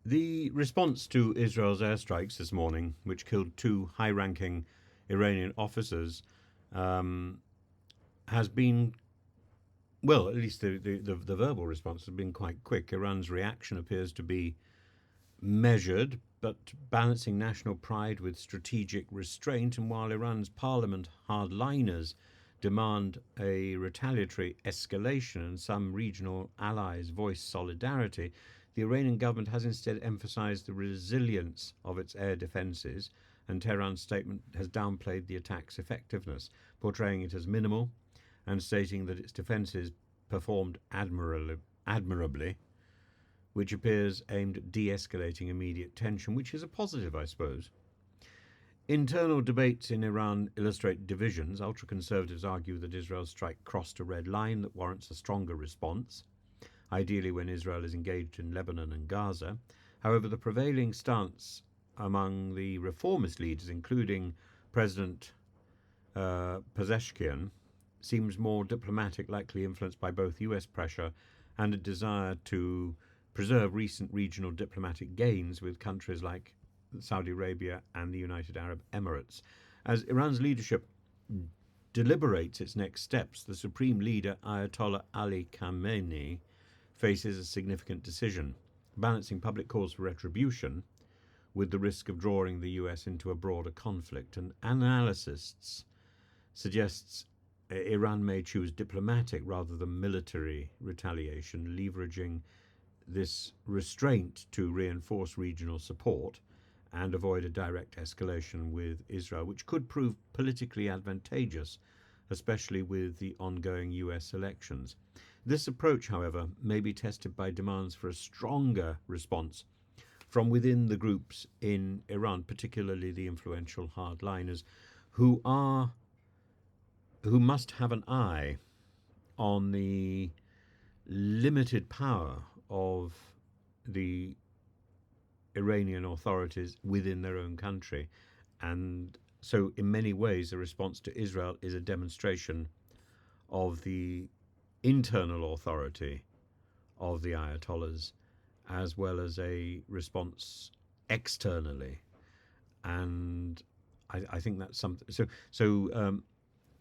The response to Israel's airstrikes this morning, which killed two high ranking Iranian officers, um, has been, well, at least the verbal response has been quite quick. Iran's reaction appears to be measured, but balancing national pride with strategic restraint. And while Iran's parliament hardliners demand a retaliatory escalation and some regional allies voice solidarity, the Iranian government has instead emphasized the resilience of its air defenses, and Tehran's statement has downplayed the attack's effectiveness, portraying it as minimal and stating that its defenses performed admirably, which appears aimed at de-escalating immediate tension, which is a positive, I suppose. Internal debates in Iran illustrate divisions. Ultra-conservatives argue that Israel's strike crossed a red line that warrants a stronger response, ideally when Israel is engaged in Lebanon and Gaza. However, the prevailing stance among the reformist leaders, including President Pezeshkian, seems more diplomatic, likely influenced by both US pressure and a desire to preserve recent regional diplomatic gains with countries like Saudi Arabia and the United Arab Emirates. As Iran's leadership deliberates its next steps, the supreme leader, Ayatollah Ali Khamenei, faces a significant decision, balancing public calls for retribution with the risk of drawing the US into a broader conflict. And analysts suggests Iran may choose diplomatic rather than military retaliation, leveraging this restraint to reinforce regional support and avoid a direct escalation with Israel, which could prove politically advantageous, especially with the ongoing US elections. This approach, however, may be tested by demands for a stronger response from within the groups in Iran, particularly the influential hardliners, who must have an eye on the limited power of the Iranian authorities within their own country. And so, in many ways, the response to Israel is a demonstration of the internal authority of the Ayatollahs, as well as a response externally. And I think that's something.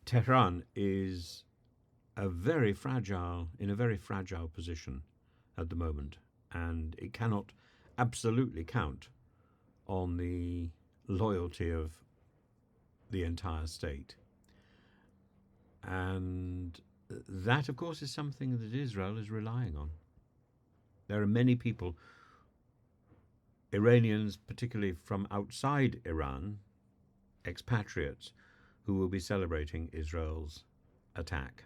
Tehran is in a very fragile position at the moment, and it cannot absolutely count on the loyalty of the entire state. And that, of course, is something that Israel is relying on. There are many people, Iranians, particularly from outside Iran, expatriates, who will be celebrating Israel's attack.